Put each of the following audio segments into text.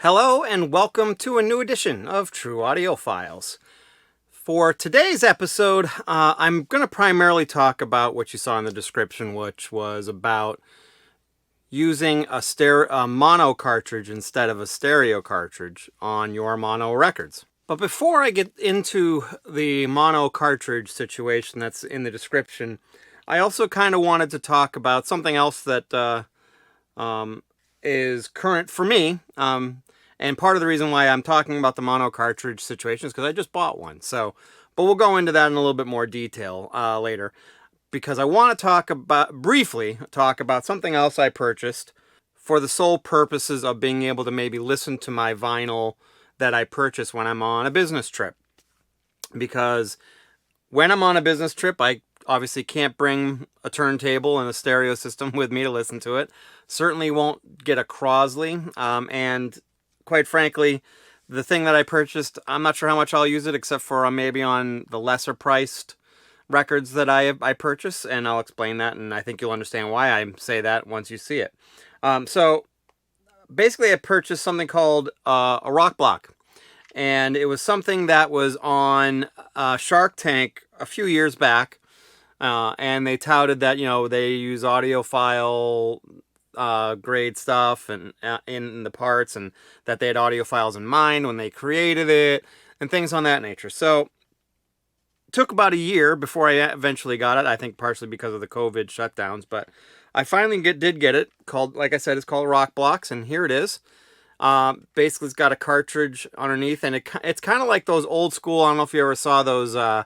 Hello and welcome to a new edition of True Audiophiles. For today's episode, I'm going to primarily talk about what you saw in the description, which was about using a mono cartridge instead of a stereo cartridge on your mono records. But before I get into the mono cartridge situation that's in the description, I also kind of wanted to talk about something else that is current for me. And part of the reason why I'm talking about the mono cartridge situation is because I just bought one. But we'll go into that in a little bit more detail later, because I want to briefly talk about something else I purchased for the sole purposes of being able to maybe listen to my vinyl that I purchase when I'm on a business trip. Because when I'm on a business trip, I obviously can't bring a turntable and a stereo system with me to listen to it. Certainly won't get a Crosley, and quite frankly, the thing that I purchased, I'm not sure how much I'll use it, except for maybe on the lesser priced records that I purchase, and I'll explain that, and I think you'll understand why I say that once you see it. So basically, I purchased something called a RokBlok, and it was something that was on Shark Tank a few years back, and they touted that, they use audiophile grade stuff and in the parts, and that they had audiophiles in mind when they created it and things on that nature. So it took about a year before I eventually got it. I think partially because of the COVID shutdowns, but I finally did get it. Like I said, it's called RokBlok, and here it is. Basically, it's got a cartridge underneath, and it's kind of like those old school. I don't know if you ever saw those like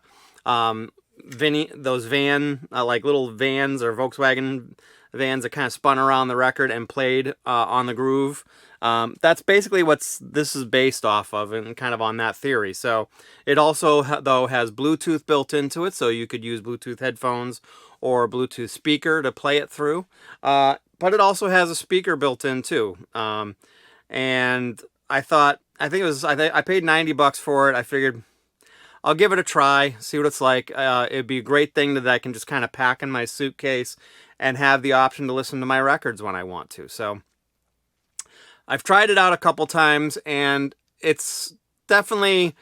little vans or Volkswagen vans that kind of spun around the record and played on the groove. That's basically what this is based off of, and kind of on that theory. So it also, though, has Bluetooth built into it, so you could use Bluetooth headphones or a Bluetooth speaker to play it through. But it also has a speaker built in too. And I paid $90 for it. I figured I'll give it a try, see what it's like. It'd be a great thing that I can just kind of pack in my suitcase and have the option to listen to my records when I want to. So I've tried it out a couple times, and it's definitely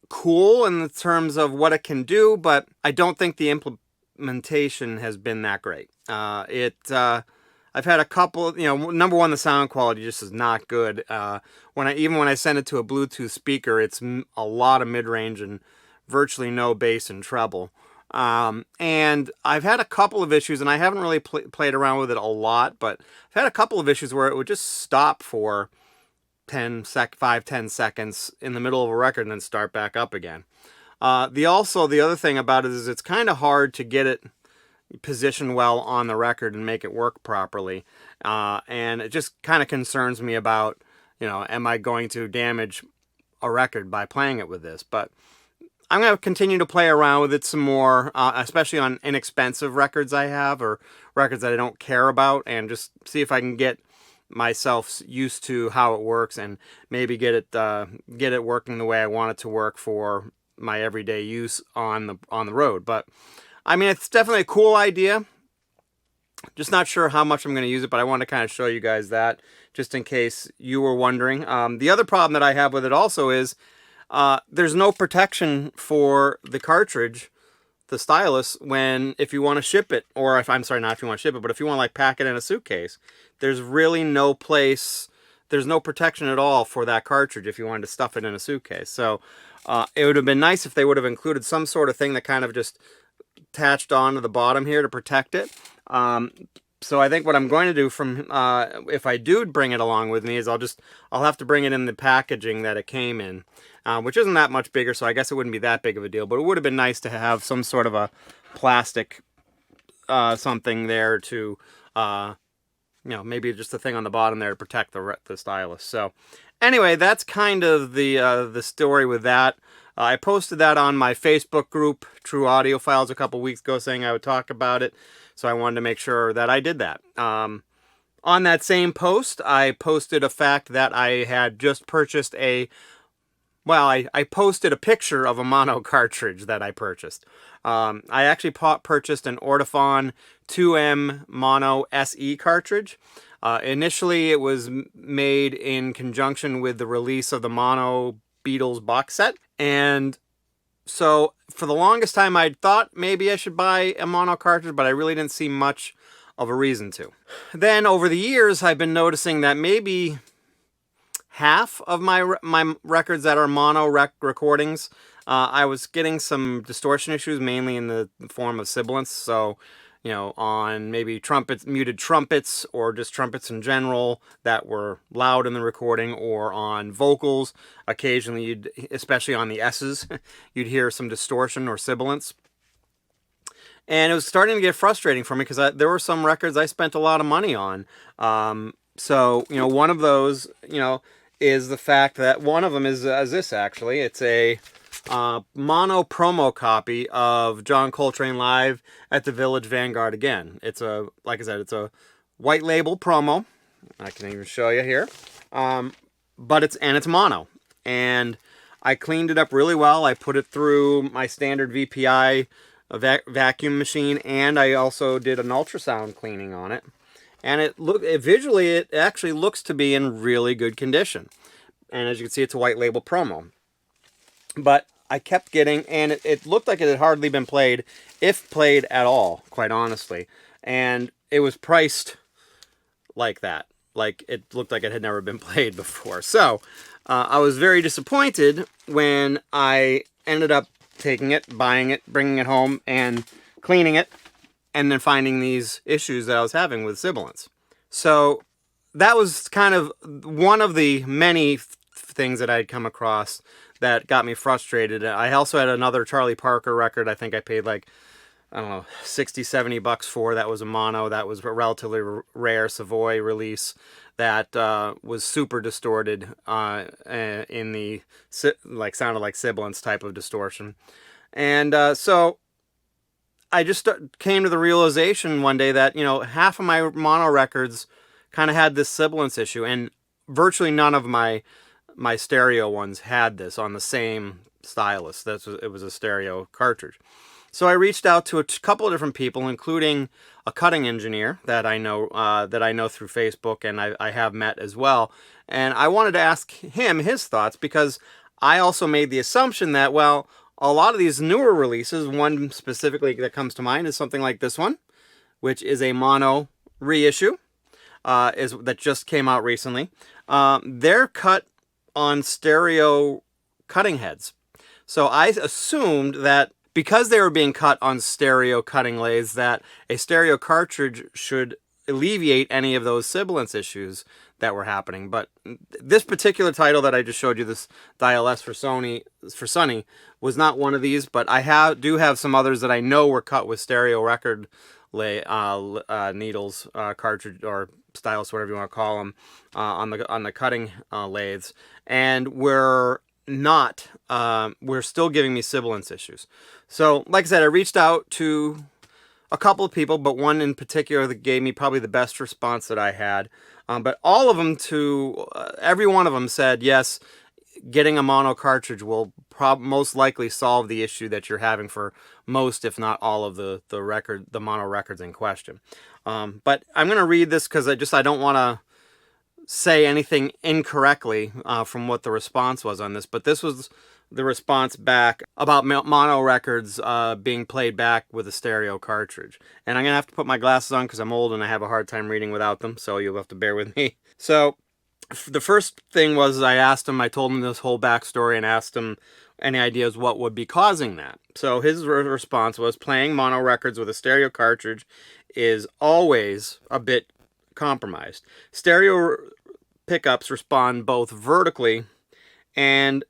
cool in the terms of what it can do, but I don't think the implementation has been that great. I've had a couple, number one, the sound quality just is not good. When I send it to a Bluetooth speaker, it's a lot of mid-range and virtually no bass and treble. And I've had a couple of issues, and I haven't really played around with it a lot, but I've had a couple of issues where it would just stop for 10 seconds in the middle of a record and then start back up again. The other thing about it is it's kind of hard to get it positioned well on the record and make it work properly. And it just kind of concerns me about, am I going to damage a record by playing it with this? But I'm going to continue to play around with it some more, especially on inexpensive records I have, or records that I don't care about, and just see if I can get myself used to how it works and maybe get it working the way I want it to work for my everyday use on the road. But I mean, it's definitely a cool idea. Just not sure how much I'm going to use it, but I want to kind of show you guys that just in case you were wondering. The other problem that I have with it also is there's no protection for the cartridge, the stylus, if you want to ship it, or not if you want to ship it, but if you want to like pack it in a suitcase, there's really no place, there's no protection at all for that cartridge if you wanted to stuff it in a suitcase. So it would have been nice if they would have included some sort of thing that kind of just attached onto the bottom here to protect it. So I think what I'm going to do if I do bring it along with me is I'll have to bring it in the packaging that it came in, which isn't that much bigger, so I guess it wouldn't be that big of a deal, but it would have been nice to have some sort of a plastic something there to, maybe just a thing on the bottom there to protect the stylus. So anyway, that's kind of the story with that. I posted that on my Facebook group, True Audiophiles, a couple weeks ago, saying I would talk about it. So I wanted to make sure that I did that. On that same post, I posted a fact that I had just purchased I posted a picture of a mono cartridge that I purchased. I actually purchased an Ortophon 2M Mono SE cartridge. Initially, it was made in conjunction with the release of the Mono Beatles box set. And so for the longest time, I thought maybe I should buy a mono cartridge, but I really didn't see much of a reason to. Then over the years, I've been noticing that maybe half of my records that are mono recordings, I was getting some distortion issues, mainly in the form of sibilance. So, you know, on maybe trumpets, muted trumpets, or just trumpets in general that were loud in the recording, or on vocals. Occasionally, you'd, especially on the S's, you'd hear some distortion or sibilance. And it was starting to get frustrating for me because there were some records I spent a lot of money on. So, you know, one of those, you know, is the fact that one of them is this, actually. It's a mono promo copy of John Coltrane Live at the Village Vanguard again. It's a, like I said, it's a white label promo. I can even show you here. But it's mono. And I cleaned it up really well. I put it through my standard VPI vacuum machine, and I also did an ultrasound cleaning on it. And visually, it actually looks to be in really good condition. And as you can see, it's a white label promo. But I kept getting, and it looked like it had hardly been played, if played at all, quite honestly. And it was priced like that. Like, it looked like it had never been played before. So, I was very disappointed when I ended up taking it, buying it, bringing it home, and cleaning it, and then finding these issues that I was having with sibilance. So that was kind of one of the many things that I'd come across that got me frustrated. I also had another Charlie Parker record. I think I paid like, I don't know, 60, 70 bucks for. That was a mono. That was a relatively rare Savoy release that was super distorted in the, like, sounded like sibilance type of distortion. And so I just came to the realization one day that, you know, half of my mono records kind of had this sibilance issue, and virtually none of my stereo ones had this on the same stylus. It was a stereo cartridge. So I reached out to a couple of different people, including a cutting engineer that I know through Facebook, and I have met as well. And I wanted to ask him his thoughts, because I also made the assumption that, well, a lot of these newer releases, one specifically that comes to mind is something like this one, which is a mono reissue, that just came out recently. They're cut on stereo cutting heads. So I assumed that because they were being cut on stereo cutting lathes, that a stereo cartridge should alleviate any of those sibilance issues that were happening. But this particular title that I just showed you, this Dial S for Sonny, was not one of these. But I do have some others that I know were cut with stereo record needles, cartridge or stylus, whatever you want to call them, on the cutting lathes, and we're still giving me sibilance issues. So, like I said, I reached out to a couple of people, but one in particular that gave me probably the best response that I had. But all of them, every one of them said, yes, getting a mono cartridge will most likely solve the issue that you're having for most, if not all, of the mono records in question. But I'm going to read this because I don't want to say anything incorrectly from what the response was on this. But this was the response back about mono records being played back with a stereo cartridge. And I'm going to have to put my glasses on because I'm old and I have a hard time reading without them, so you'll have to bear with me. So the first thing was I told him this whole backstory and asked him any ideas what would be causing that. So his response was, playing mono records with a stereo cartridge is always a bit compromised. Stereo pickups respond both vertically and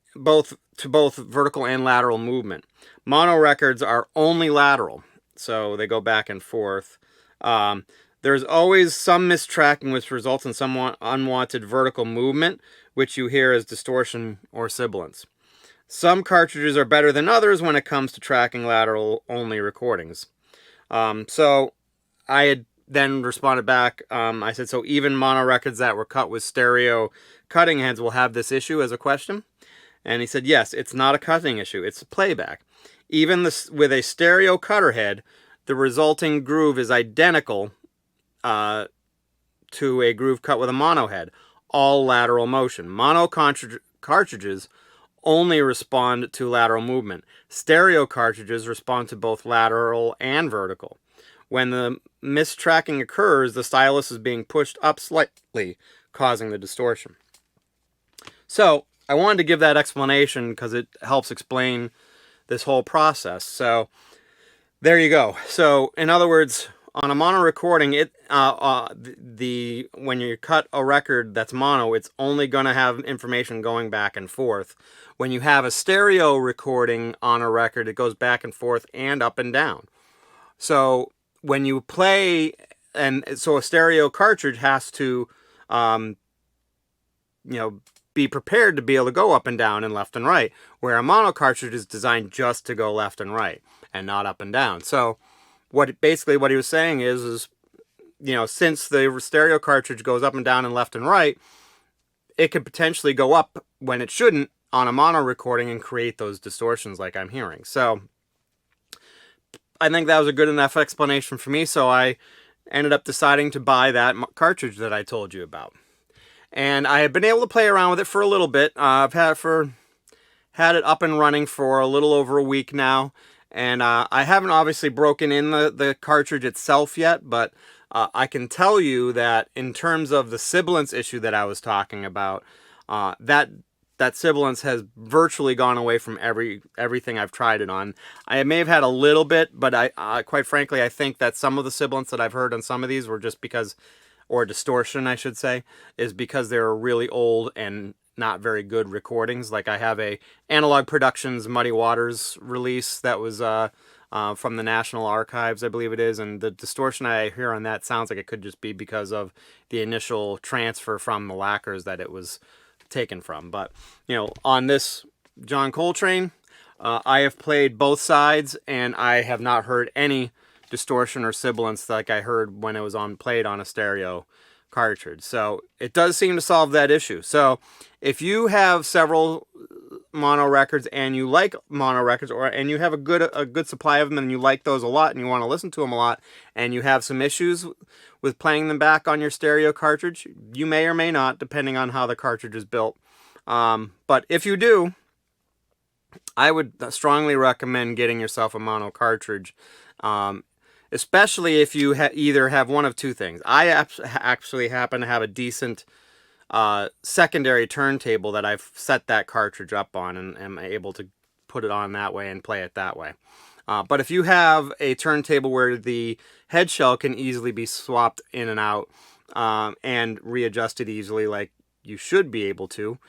to both vertical and lateral movement. Mono records are only lateral, so they go back and forth. There's always some mistracking, which results in somewhat unwanted vertical movement, which you hear as distortion or sibilance. Some cartridges are better than others when it comes to tracking lateral-only recordings. So I had then responded back. I said, so even mono records that were cut with stereo cutting heads will have this issue as a question? And he said, yes, it's not a cutting issue, it's a playback. Even with a stereo cutter head, the resulting groove is identical to to a groove cut with a mono head, all lateral motion. Mono cartridges only respond to lateral movement. Stereo cartridges respond to both lateral and vertical. When the mistracking occurs, the stylus is being pushed up slightly, causing the distortion. So I wanted to give that explanation because it helps explain this whole process. So there you go. So in other words, on a mono recording, when you cut a record that's mono, it's only going to have information going back and forth. When you have a stereo recording on a record, it goes back and forth and up and down. So when you play, and so a stereo cartridge has to, be prepared to be able to go up and down and left and right, where a mono cartridge is designed just to go left and right and not up and down. So what he was saying is since the stereo cartridge goes up and down and left and right, it could potentially go up when it shouldn't on a mono recording and create those distortions like I'm hearing. So I think that was a good enough explanation for me, so I ended up deciding to buy that cartridge that I told you about. And I have been able to play around with it for a little bit. I've had it up and running for a little over a week now. And I haven't obviously broken in the cartridge itself yet, but I can tell you that in terms of the sibilance issue that I was talking about, that sibilance has virtually gone away from everything I've tried it on. I may have had a little bit, but I quite frankly, I think that some of the sibilance that I've heard on some of these were just because, or distortion, I should say, is because they were really old and not very good recordings. Like I have a Analog Productions Muddy Waters release that was from the National Archives, I believe it is, and the distortion I hear on that sounds like it could just be because of the initial transfer from the lacquers that it was taken from. But on this John Coltrane, I have played both sides and I have not heard any distortion or sibilance like I heard when it was played on a stereo cartridge. So it does seem to solve that issue. So if you have several mono records and you like mono records, and you have a good supply of them and you like those a lot and you want to listen to them a lot, and you have some issues with playing them back on your stereo cartridge, you may or may not, depending on how the cartridge is built. But if you do, I would strongly recommend getting yourself a mono cartridge. Especially if you either have one of two things. I actually happen to have a decent secondary turntable that I've set that cartridge up on and am able to put it on that way and play it that way. But if you have a turntable where the head shell can easily be swapped in and out and readjusted easily like you should be able to,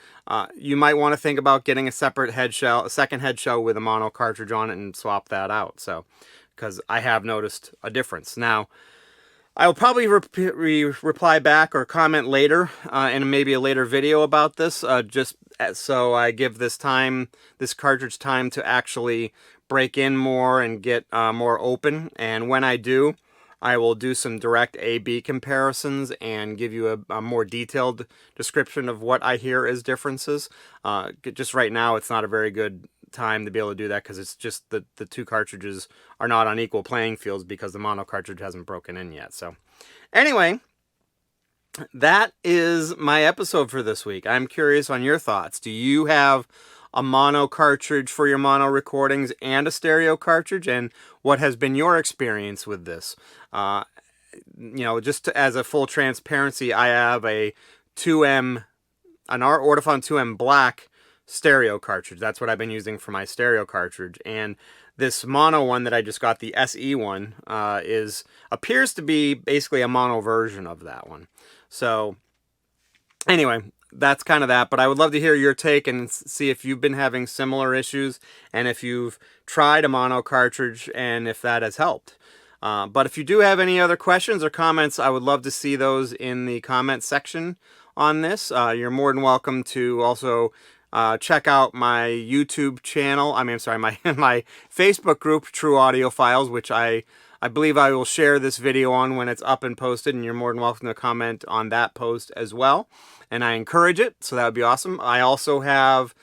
you might want to think about getting a separate head shell, a second head shell with a mono cartridge on it, and swap that out. So, because I have noticed a difference. Now, I will probably reply back or comment later in maybe a later video about this, just so I give this cartridge time to actually break in more and get more open. And when I do, I will do some direct A/B comparisons and give you a more detailed description of what I hear as differences. Just right now, it's not a very good time to be able to do that because it's just the two cartridges are not on equal playing fields because the mono cartridge hasn't broken in yet. So anyway, that is my episode for this week. I'm curious on your thoughts. Do you have a mono cartridge for your mono recordings and a stereo cartridge, and what has been your experience with this? Just as a full transparency, I have an Ortophon 2M black stereo cartridge. That's what I've been using for my stereo cartridge. And this mono one that I just got, the SE one, appears to be basically a mono version of that one. So anyway, that's kind of that. But I would love to hear your take and see if you've been having similar issues and if you've tried a mono cartridge and if that has helped. But if you do have any other questions or comments, I would love to see those in the comment section on this. You're more than welcome to also check out my YouTube channel. My Facebook group, True Audiophiles, which I believe I will share this video on when it's up and posted, and you're more than welcome to comment on that post as well. And I encourage it, so that would be awesome. I also have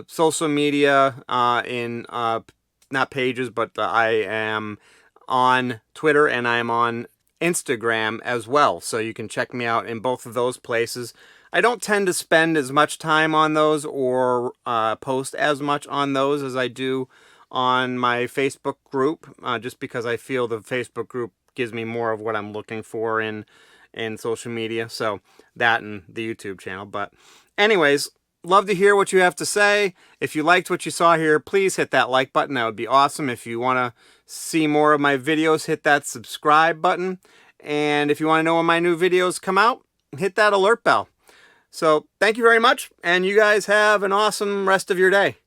social media not pages, but I am on Twitter and I am on Instagram as well. So you can check me out in both of those places. I don't tend to spend as much time on those or post as much on those as I do on my Facebook group, just because I feel the Facebook group gives me more of what I'm looking for in social media. So that and the YouTube channel. But anyways, love to hear what you have to say. If you liked what you saw here, please hit that like button. That would be awesome. If you want to see more of my videos, hit that subscribe button. And if you want to know when my new videos come out, hit that alert bell. So thank you very much, and you guys have an awesome rest of your day.